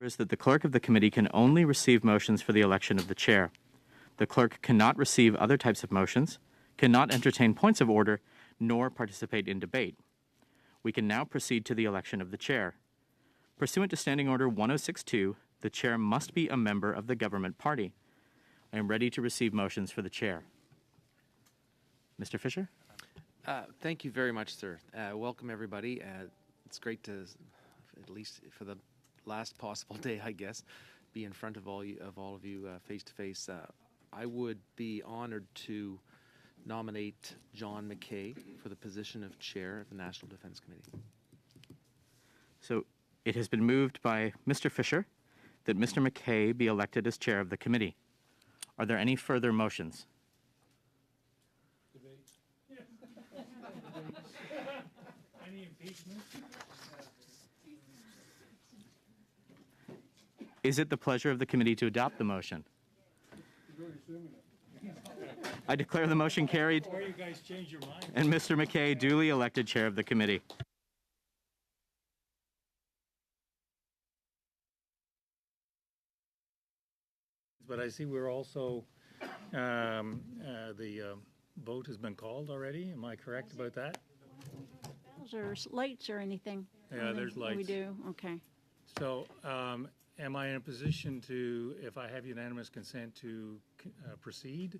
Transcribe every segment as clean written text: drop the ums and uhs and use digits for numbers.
Is that the clerk of the committee can only receive motions for the election of the chair. The clerk cannot receive other types of motions, cannot entertain points of order, nor participate in debate. We can now proceed to the election of the chair. Pursuant to Standing Order 1062, the chair must be a member of the government party. I am ready to receive motions for the chair. Mr. Fisher? Thank you very much, sir. Welcome, everybody. It's great to, at least for the last possible day, I guess, be in front of all of you face to face. I would be honored to nominate John McKay for the position of chair of the National Defense Committee. So it has been moved by Mr. Fisher that Mr. McKay be elected as chair of the committee. Are there any further motions? Any impeachment? Is it the pleasure of the committee to adopt the motion? I declare the motion carried Or you guys change your mind. and Mr. McKay duly elected chair of the committee. But I see we're also, the vote has been called already. Am I correct about that? Bells or lights or anything? Yeah, there's lights. We do, okay. So am I in a position to, if I have unanimous consent, to proceed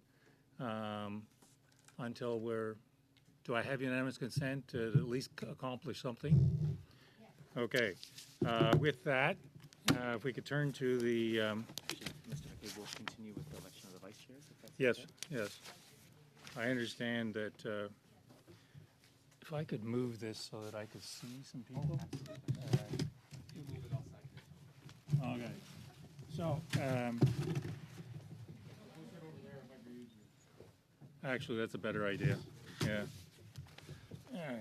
until do I have unanimous consent to at least accomplish something? Okay. With that, if we could turn to the... Mr. McKay will continue with the election of the vice chairs? Yes, yes. I understand that if I could move this so that I could see some people. Okay. So, actually, that's a better idea. Yeah. All right.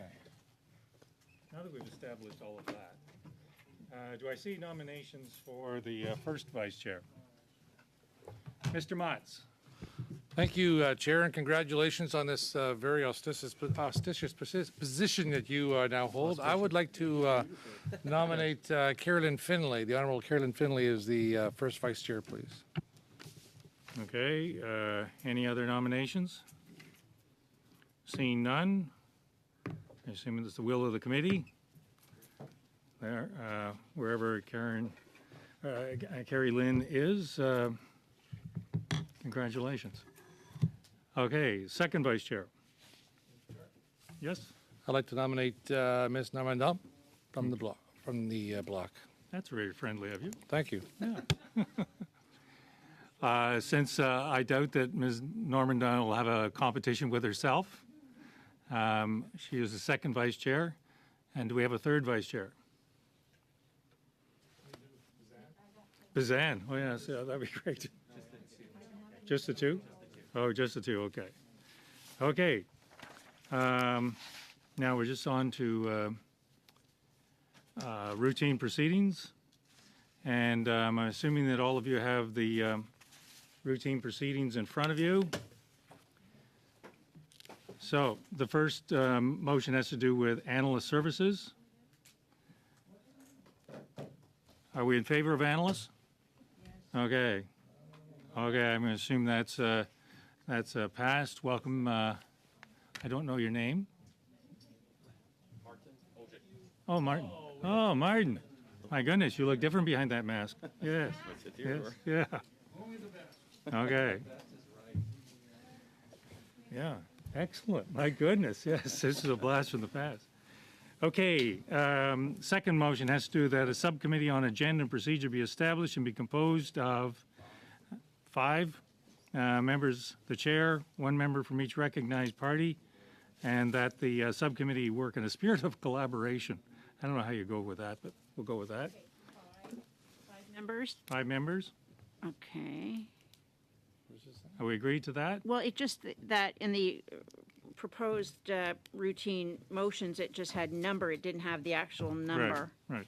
Now that we've established all of that, do I see nominations for the first vice chair? Mr. Motz. Thank you, Chair, and congratulations on this very auspicious position that you now hold. I would like to nominate Carolyn Finlay, the Honourable Carolyn Finlay, as the first Vice Chair, please. Okay. Any other nominations? Seeing none, assuming it's the will of the committee, there, wherever Carrie Lynn is, congratulations. Okay, second vice chair. Yes, I'd like to nominate Ms. Normandin from the block. that's very friendly of you. Thank you. Yeah. Since I doubt that Ms. Normandin will have a competition with herself, she is the second vice chair. And do we have a third vice chair? Bazan. Oh, yes, yeah, that'd be great. Just the two? Oh, just the two, okay. Okay. Now we're just on to routine proceedings. And I'm assuming that all of you have the routine proceedings in front of you. So the first motion has to do with analyst services. Are we in favor of analysts? Yes. Okay. Okay, I'm going to assume that's passed. Welcome. I don't know your name. Martin. Oh, Martin. Oh, Martin. My goodness, you look different behind that mask. Yes. Yes. Yeah. Okay. Yeah. Excellent. My goodness. Yes, this is a blast from the past. Okay. Second motion has to do that a subcommittee on agenda and procedure be established and be composed of 5 members, the chair, 1 member from each recognized party, and that the subcommittee work in a spirit of collaboration. I don't know how you go with that, but we'll go with that. Okay, 5 members? 5 members. Okay. Are we agreed to that? Well, it just that in the proposed routine motions, it just had number. It didn't have the actual number. Right, right.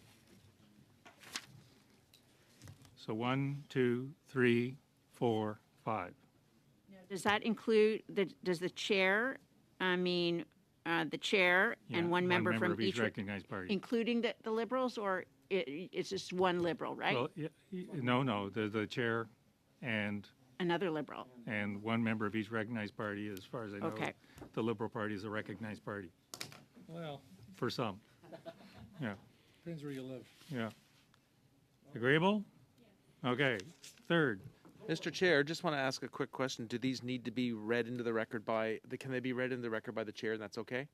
So 1, 2, 3, 4, 5. Does that include, does the chair, the chair Yeah, and one member from of each recognized party. including the Liberals, or it's just one Liberal, right? Well, no, the chair and Another Liberal. one member of each recognized party. As far as I know, Okay. the Liberal Party is a recognized party Well, for some. Yeah, depends where you live. yeah. Agreeable? Okay. Third. Mr. Chair, just want to ask a quick question. Do these need to be read into the record can they be read into the record by the chair and that's okay? It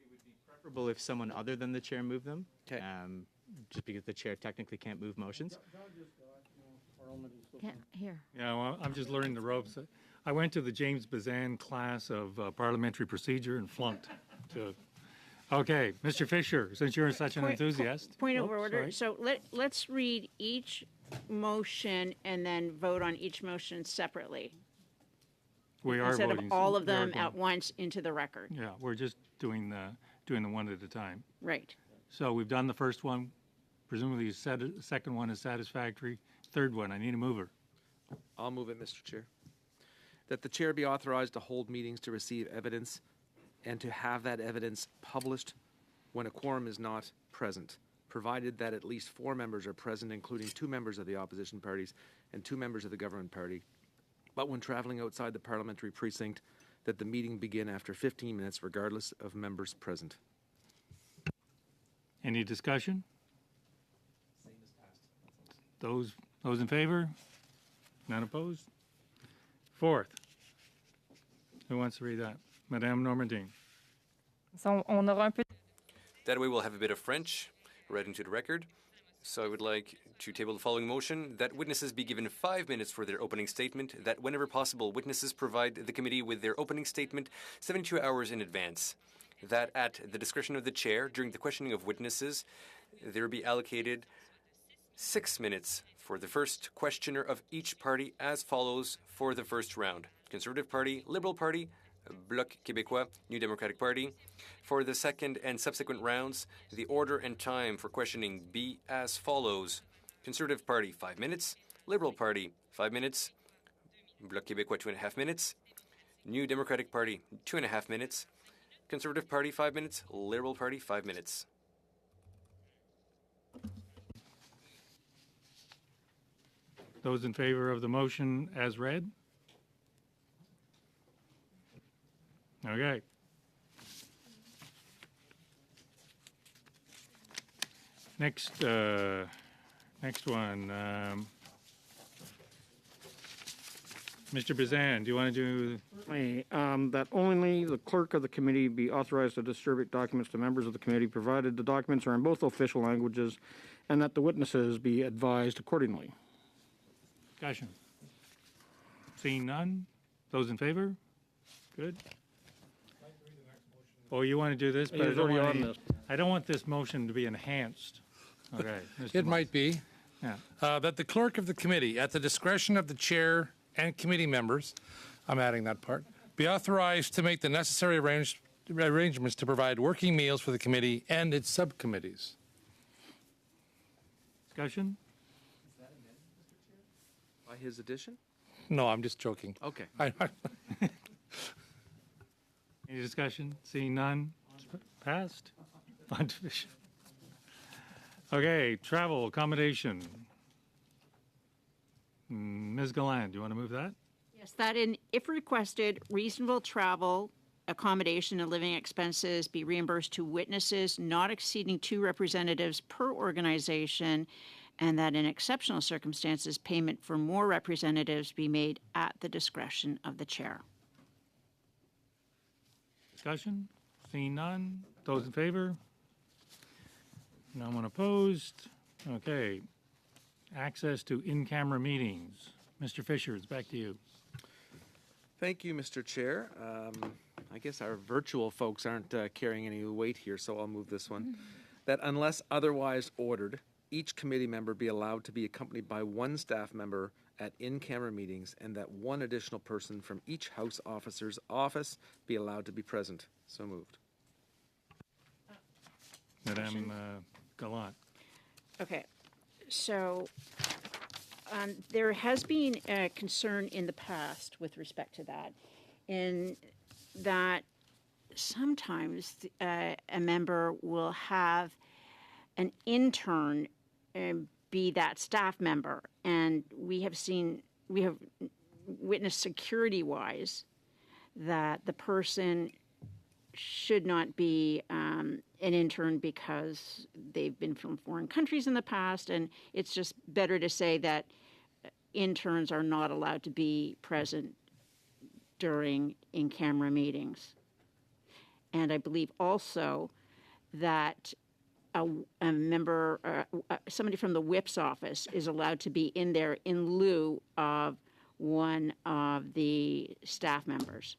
would be preferable if someone other than the chair moved them. 'Kay. Just because the chair technically can't move motions. Yeah, here. Yeah, well, I'm just learning the ropes. I went to the James Bazan class of parliamentary procedure and flunked. Okay, Mr. Fisher, since you're such an enthusiast. Point of Oh, order. sorry. So let's read each motion and then vote on each motion separately. We are Instead voting. of all of we are them going- at once into the record. Yeah, we're just doing the one at a time. Right. So we've done the first one. Presumably, the second one is satisfactory. Third one, I need a mover. I'll move it, Mr. Chair. That the chair be authorized to hold meetings to receive evidence and to have that evidence published when a quorum is not present, provided that at least 4 members are present, including 2 members of the opposition parties and 2 members of the government party. But when traveling outside the parliamentary precinct, that the meeting begin after 15 minutes, regardless of members present. Any discussion? Those in favor? None opposed? Fourth. Who wants to read that? Madame Normandin. So on aura un peu. That way we'll have a bit of French read into the record. So I would like to table the following motion, that witnesses be given 5 minutes for their opening statement, that whenever possible, witnesses provide the committee with their opening statement 72 hours in advance, that at the discretion of the chair, during the questioning of witnesses, there be allocated 6 minutes for the first questioner of each party as follows for the first round. Conservative Party, Liberal Party, Bloc Québécois, New Democratic Party. For the second and subsequent rounds, the order and time for questioning be as follows. Conservative Party, 5 minutes. Liberal Party, 5 minutes. Bloc Québécois, 2.5 minutes. New Democratic Party, 2.5 minutes. Conservative Party, 5 minutes. Liberal Party, 5 minutes. Those in favor of the motion as read? Okay. Next one. Mr. Bazan, do you want to do? That only the clerk of the committee be authorized to distribute documents to members of the committee, provided the documents are in both official languages, and that the witnesses be advised accordingly. Discussion. Seeing none? Those in favor? Good. Oh, you want to do this? But He's already on this. I don't want this motion to be enhanced. Okay. Mr. It might be. Yeah. That the clerk of the committee, at the discretion of the chair and committee members, I'm adding that part, be authorized to make the necessary arrangements to provide working meals for the committee and its subcommittees. Discussion? By his addition? No, I'm just joking. Okay. Any discussion? Seeing none? Passed? On division. Okay, travel, accommodation. Ms. Galland, do you want to move that? Yes, that if requested, reasonable travel, accommodation, and living expenses be reimbursed to witnesses not exceeding 2 representatives per organization, and that in exceptional circumstances, payment for more representatives be made at the discretion of the chair. Discussion? Seeing none? Those in favor? No one opposed? Okay. Access to in-camera meetings. Mr. Fisher, it's back to you. Thank you, Mr. Chair. I guess our virtual folks aren't carrying any weight here, so I'll move this one. That unless otherwise ordered, each committee member be allowed to be accompanied by 1 staff member at in-camera meetings, and that 1 additional person from each House officer's office be allowed to be present. So moved. Madame Gallant. Okay, so there has been a concern in the past with respect to that, in that sometimes a member will have an intern be that staff member. And we have witnessed security-wise that the person should not be an intern because they've been from foreign countries in the past, and it's just better to say that interns are not allowed to be present during in-camera meetings. And I believe also that a member, somebody from the whip's office is allowed to be in there in lieu of one of the staff members.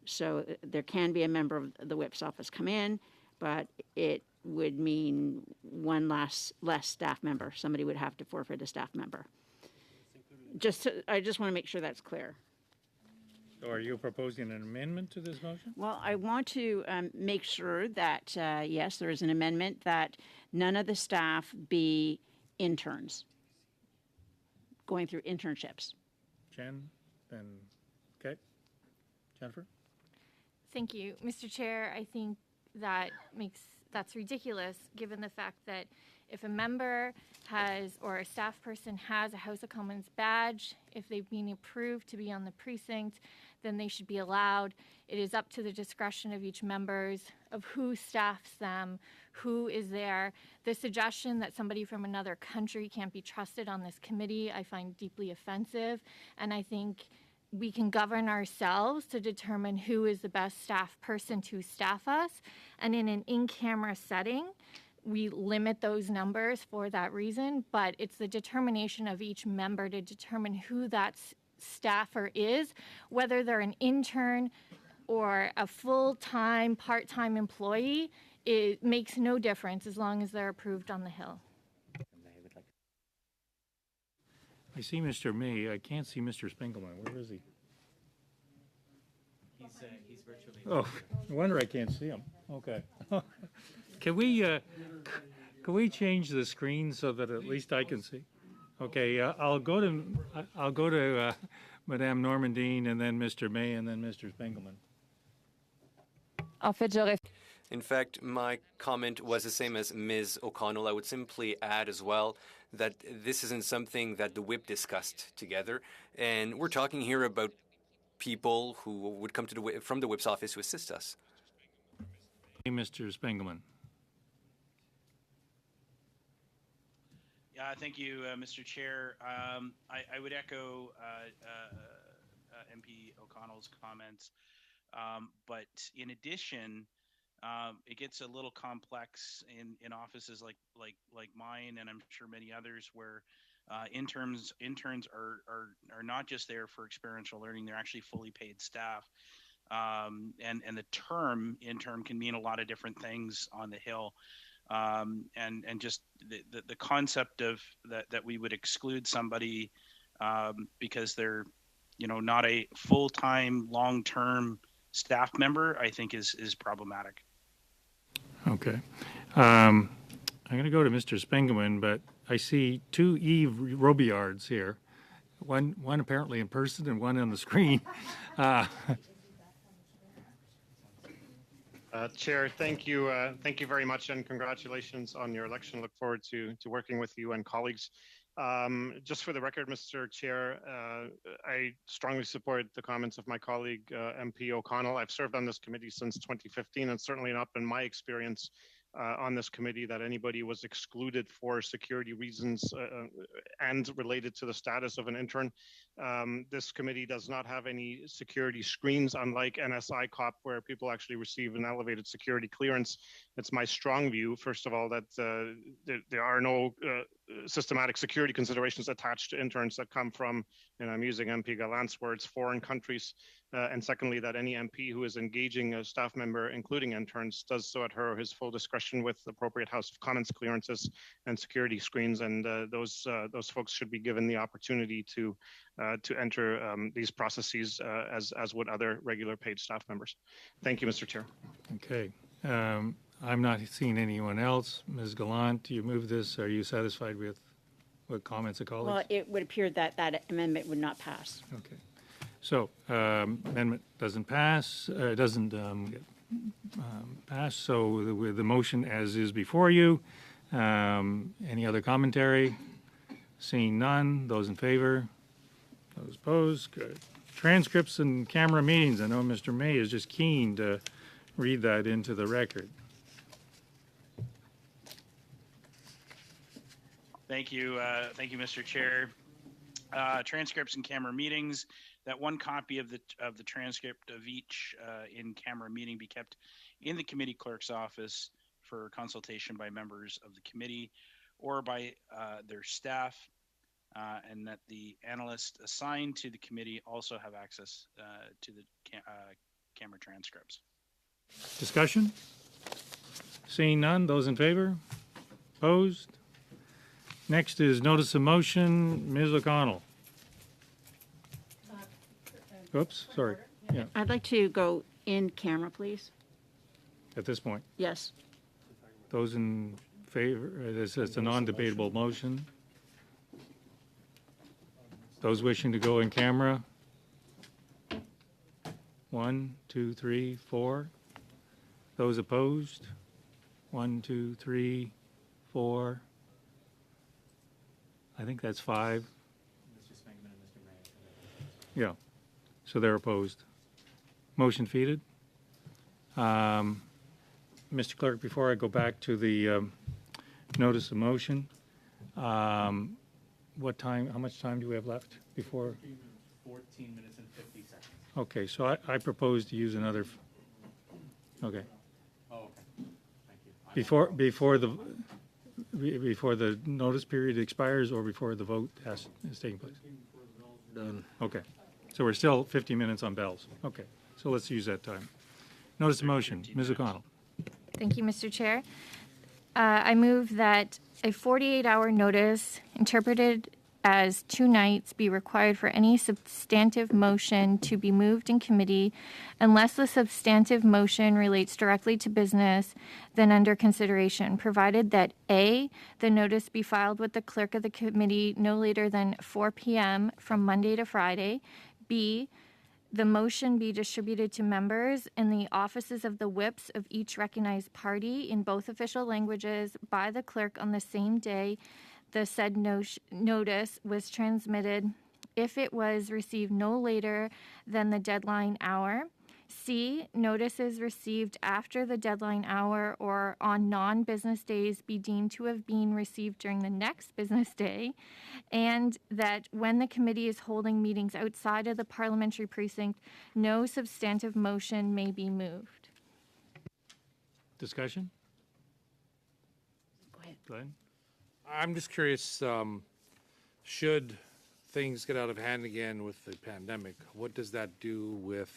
So there can be a member of the whip's office come in, but it would mean one less staff member. Somebody would have to forfeit a staff member. I just want to make sure that's clear. So are you proposing an amendment to this motion? Well, I want to make sure that, yes, there is an amendment that none of the staff be interns, going through internships. Jen, then, okay. Jennifer? Thank you, Mr. Chair. I think that's ridiculous, given the fact that if a member has, or a staff person has a House of Commons badge, if they've been approved to be on the precinct, then they should be allowed. It is up to the discretion of each members of who staffs them, who is there. The suggestion that somebody from another country can't be trusted on this committee, I find deeply offensive, and I think we can govern ourselves to determine who is the best staff person to staff us. And in an in-camera setting, we limit those numbers for that reason, but it's the determination of each member to determine who that staffer is, whether they're an intern or a full-time, part-time employee. It makes no difference as long as they're approved on the Hill. I see Mr. May. I can't see Mr. Spiegelman. Where is he? He's virtually. Oh, no wonder I can't see him. Okay. Can we change the screen so that at least I can see? Okay. I'll go to Madame Normandine and then Mr. May and then Mr. Spiegelman. En fait, j'aurais In fact, my comment was the same as Ms. O'Connell. I would simply add as well that this isn't something that the whip discussed together. And we're talking here about people who would come to from the whip's office to assist us. Mr. Spiegelman. Thank you, Mr. Chair. I would echo MP O'Connell's comments, but in addition, it gets a little complex in offices like mine, and I'm sure many others, where interns are not just there for experiential learning; they're actually fully paid staff. And the term intern can mean a lot of different things on the Hill. And just the concept of that we would exclude somebody because they're not a full-time, long-term staff member, I think is problematic. Okay. I'm going to go to Mr. Spiegelman, but I see two Eve Robillards here, one apparently in person and one on the screen. Chair, thank you very much, and congratulations on your election. Look forward to working with you and colleagues. Just for the record, Mr. Chair, I strongly support the comments of my colleague, MP O'Connell. I've served on this committee since 2015, and certainly not been my experience on this committee that anybody was excluded for security reasons and related to the status of an intern. This committee does not have any security screens, unlike NSI COP, where people actually receive an elevated security clearance. It's my strong view, first of all, that there are no systematic security considerations attached to interns that come from, and I'm using MP Gallant's words, foreign countries. And secondly, that any MP who is engaging a staff member, including interns, does so at her or his full discretion with appropriate House of Commons clearances and security screens. And those folks should be given the opportunity to enter these processes as would other regular paid staff members. Thank you, Mr. Chair. Okay. I'm not seeing anyone else. Ms. Gallant, you move this. Are you satisfied with what comments of colleagues? Well, it would appear that that amendment would not pass. Okay. So amendment doesn't pass. Doesn't get passed. So the motion as is before you, Any other commentary? Seeing none. Those in favor? Those opposed? Good. Transcripts and camera meetings. I know Mr. May is just keen to read that into the record. Thank you, Mr. Chair. Transcripts and camera meetings. That one copy of the transcript of each in-camera meeting be kept in the committee clerk's office for consultation by members of the committee or by their staff, and that the analysts assigned to the committee also have access to the camera transcripts. Discussion? Seeing none. Those in favor? Opposed? Next is notice of motion. Ms. O'Connell. Oops, sorry. Yeah, I'd like to go in camera, please. at this point. Yes. Those in favor, it's a non-debatable motion. Those wishing to go in camera? 1, 2, 3, 4. Those opposed? 1, 2, 3, 4. I think that's 5. Yeah, so they're opposed. Motion defeated. Mr. Clerk, before I go back to the notice of motion, what time, how much time do we have left before? 14 minutes and 50 seconds. Okay, so I propose to use another, okay. Oh, okay. Thank you. Before the notice period expires or before the vote is taking place? Done. Okay, so we're still 50 minutes on bells. Okay, so let's use that time. Notice of motion, Ms. O'Connell. Thank you, Mr. Chair. I move that a 48-hour notice interpreted as 2 nights be required for any substantive motion to be moved in committee unless the substantive motion relates directly to business then under consideration, provided that A, the notice be filed with the clerk of the committee no later than 4 p.m. from Monday to Friday, B, the motion be distributed to members in the offices of the whips of each recognized party in both official languages by the clerk on the same day the said notice was transmitted if it was received no later than the deadline hour. C, notices received after the deadline hour or on non-business days be deemed to have been received during the next business day, and that when the committee is holding meetings outside of the parliamentary precinct, no substantive motion may be moved. Discussion? Go ahead. Glenn? I'm just curious, should things get out of hand again with the pandemic, what does that do with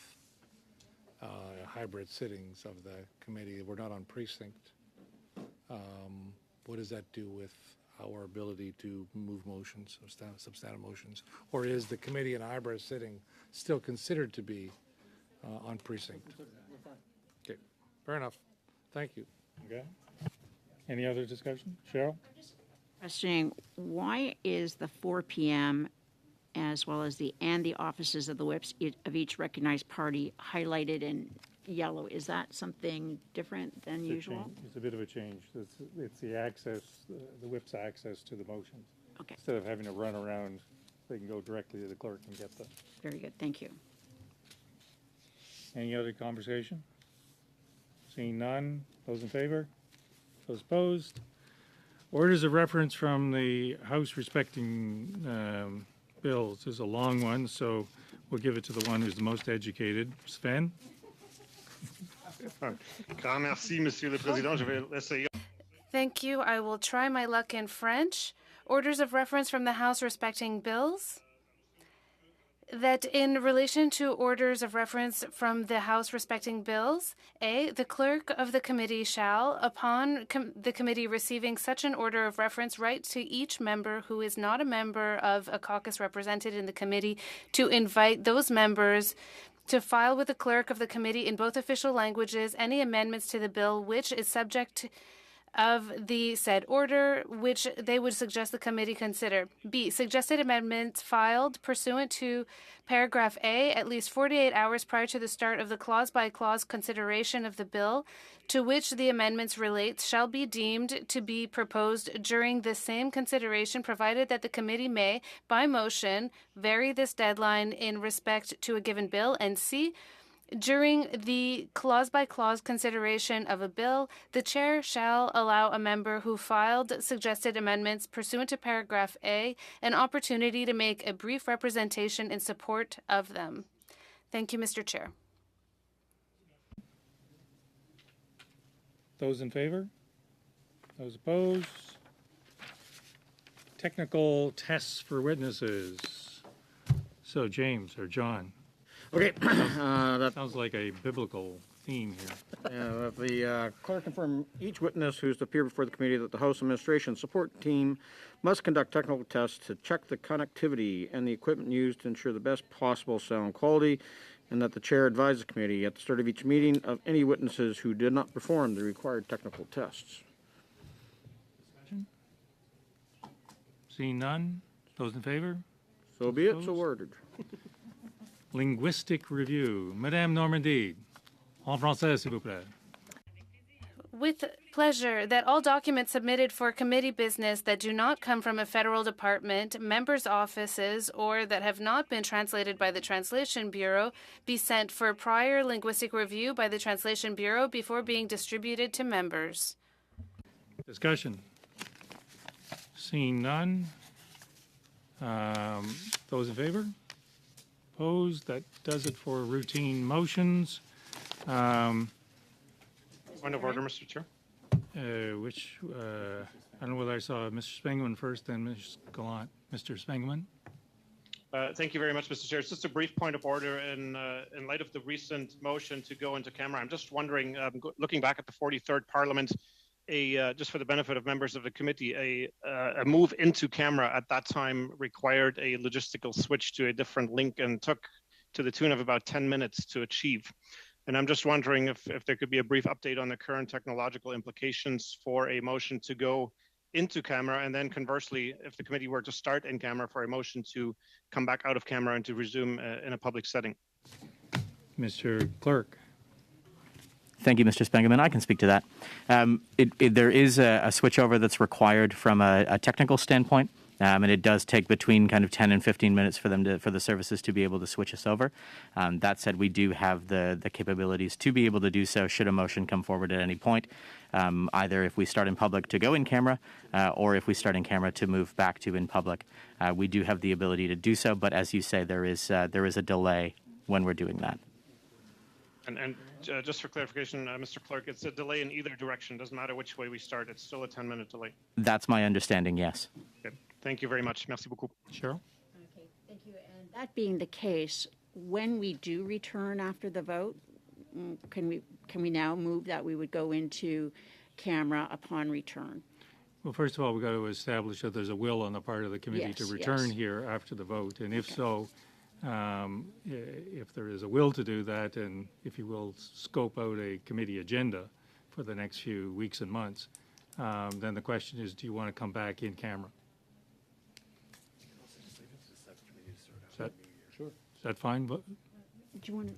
hybrid sittings of the committee? We're not on precinct. What does that do with our ability to move motions, substantive motions? Or is the committee in a hybrid sitting still considered to be on precinct? Okay, fair enough. Thank you. Okay. Any other discussion? Cheryl? Questioning, why is the 4 p.m. as well as the offices of the whips of each recognized party highlighted in yellow? Is that something different than usual? It's a bit of a change. It's the access, the whip's access to the motions. Okay. Instead of having to run around, they can go directly to the clerk and get them. Very good. Thank you. Any other conversation? Seeing none. Those in favor? Those opposed? Orders of reference from the House respecting bills. This is a long one, so we'll give it to the one who's the most educated. Sven? Grand merci, Monsieur le Président. Je vais essayer. Thank you. I will try my luck in French. Orders of reference from the House respecting bills. That in relation to orders of reference from the House respecting bills, A, the clerk of the committee shall, upon the committee receiving such an order of reference, write to each member who is not a member of a caucus represented in the committee to invite those members to file with the clerk of the committee in both official languages any amendments to the bill which is subject of the said order, which they would suggest the committee consider. B, suggested amendments filed pursuant to paragraph A at least 48 hours prior to the start of the clause-by-clause consideration of the bill to which the amendments relate shall be deemed to be proposed during the same consideration, provided that the committee may, by motion, vary this deadline in respect to a given bill. And C, during the clause-by-clause consideration of a bill, the chair shall allow a member who filed suggested amendments pursuant to paragraph A an opportunity to make a brief representation in support of them. Thank you, Mr. Chair. Those in favor? Those opposed? Technical tests for witnesses. So, James or John. Okay, that Sounds like a biblical theme here. the clerk confirm each witness who is to appear before the committee that the House Administration Support Team must conduct technical tests to check the connectivity and the equipment used to ensure the best possible sound quality, and that the chair advise the committee at the start of each meeting of any witnesses who did not perform the required technical tests. Discussion? Seeing none? Those in favor? So be it, so Opposed? ordered. Linguistic review. Madame Normandie. En français, s'il vous plaît. With pleasure, that all documents submitted for committee business that do not come from a federal department, members' offices, or that have not been translated by the Translation Bureau be sent for prior linguistic review by the Translation Bureau before being distributed to members. Discussion. Seeing none. Those in favor? Opposed? That does it for routine motions. Point of order, Mr. Chair. I don't know whether I saw Mr. Spengman first, then Ms. Gallant. Mr. Spengman? Thank you very much, Mr. Chair. It's just a brief point of order in light of the recent motion to go into camera. I'm just wondering, looking back at the 43rd Parliament, just for the benefit of members of the committee, a move into camera at that time required a logistical switch to a different link and took to the tune of about 10 minutes to achieve. And I'm just wondering if there could be a brief update on the current technological implications for a motion to go into camera, and then conversely, if the committee were to start in camera for a motion to come back out of camera and to resume in a public setting. Mr. Clerk? Thank you, Mr. Spengman. I can speak to that. There is a switchover that's required from a technical standpoint, and it does take between kind of 10 and 15 minutes for the services to be able to switch us over. That said, we do have the capabilities to be able to do so should a motion come forward at any point, either if we start in public to go in camera, or if we start in camera to move back to in public. We do have the ability to do so, but as you say, there is a delay when we're doing that. And just for clarification, Mr. Clerk, it's a delay in either direction. Doesn't matter which way we start. It's still a 10-minute delay. That's my understanding, yes. Okay. Thank you very much. Merci beaucoup. Cheryl? Okay, thank you. And that being the case, when we do return after the vote, can we now move that we would go into camera upon return? Well, first of all, we've got to establish that there's a will on the part of the committee to Yes, return yes. here after the vote. And if so, if there is a will to do that, and if you will scope out a committee agenda for the next few weeks and months, then the question is, do you want to come back in camera? Is that fine? Do you want to?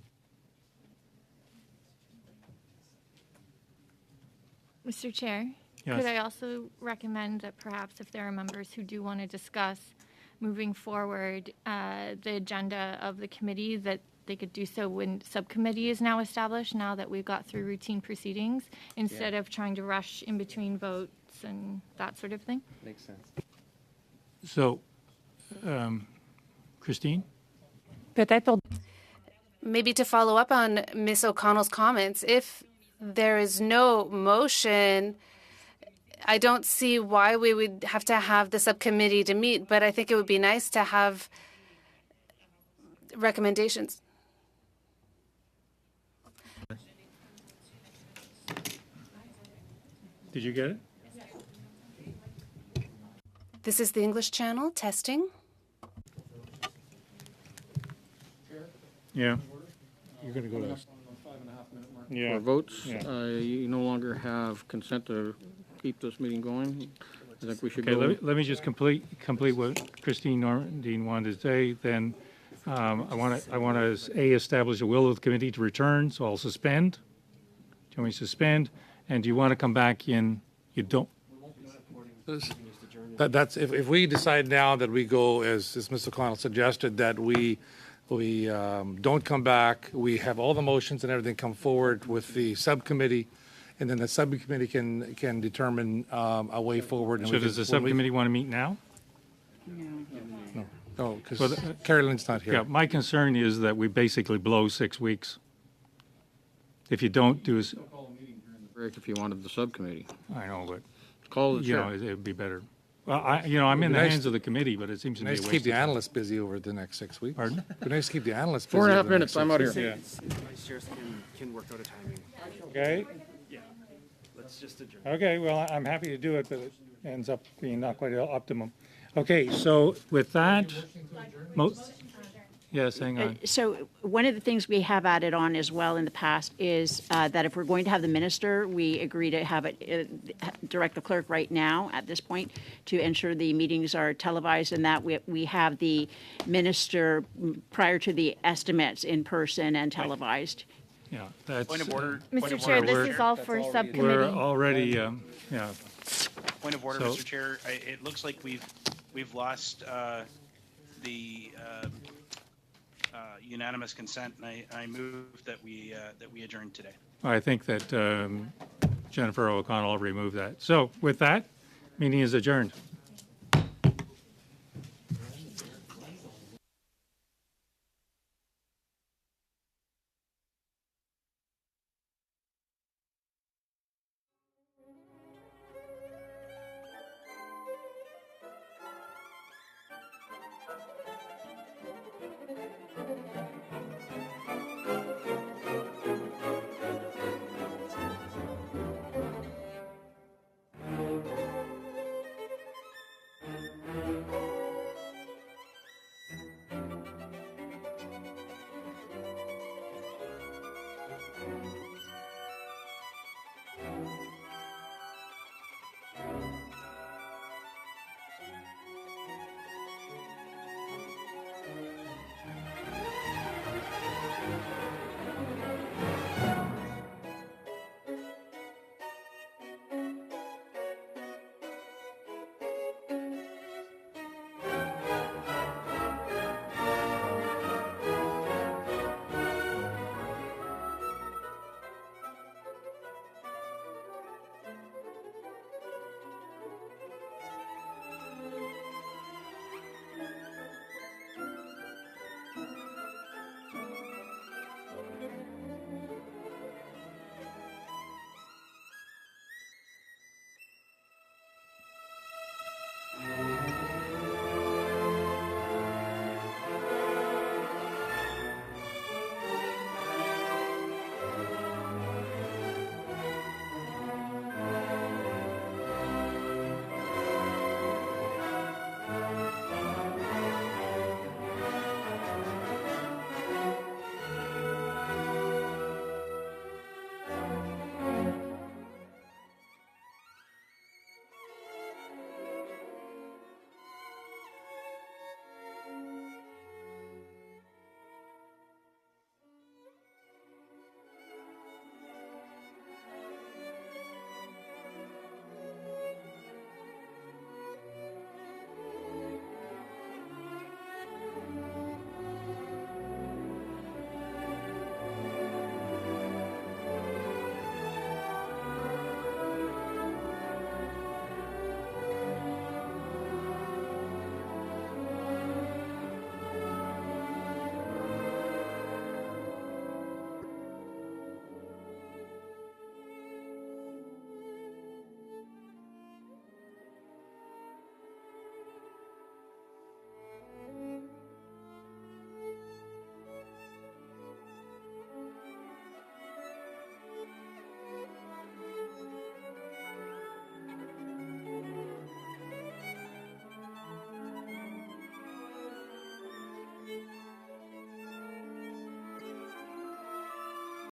Mr. Chair, Yes. could I also recommend that perhaps if there are members who do want to discuss moving forward the agenda of the committee, that they could do so when subcommittee is now established, now that we've got through routine proceedings, instead of trying to rush in between votes and that sort of thing? Makes sense. So, Christine? Maybe to follow up on Ms. O'Connell's comments, if there is no motion, I don't see why we would have to have the subcommittee to meet, but I think it would be nice to have recommendations. Did you get it? This is the English channel, testing. Yeah. You're going to go to... For votes, Yeah. you no longer have consent to keep this meeting going. I think we should Okay, go. let me just complete what Christine Normandine wanted to say. Then I want to establish a will of the committee to return. So I'll suspend. Can we suspend? And do you want to come back in? You don't. That's if we decide now that we go as Mr. O'Connell suggested, that we don't come back. We have all the motions and everything come forward with the subcommittee, and then the subcommittee can determine a way forward. And So does the subcommittee want to meet now? No, because Carolyn's not here. Yeah, my concern is that we basically blow 6 weeks. If you don't do is, Break if you wanted the subcommittee. I know, but Call the you chair. know, it'd be better. Well, I'm in the nice hands of the committee, but it seems to be a Nice waste to keep the of time. analysts busy over the next 6 weeks. Pardon? Be nice to keep the analysts busy. 4.5 over the minutes, next I'm 6 out weeks. here. Yeah. Vice chairs can work out a timing. Okay. Let's just adjourn. Okay, well, I'm happy to do it, but it ends up being not quite optimum. Okay, so with that, yes, hang on. So one of the things we have added on as well in the past is that if we're going to have the minister, we agree to have it, direct the clerk right now at this point to ensure the meetings are televised and that we have the minister prior to the estimates in person and televised. Yeah, that's. Point of order. Mr. Chair, this is all for We're subcommittee. already, yeah. Point of order, So- Mr. Chair. It looks like we've lost the unanimous consent, and I move that we adjourn today. I think that Jennifer O'Connell already moved that. So with that, meeting is adjourned.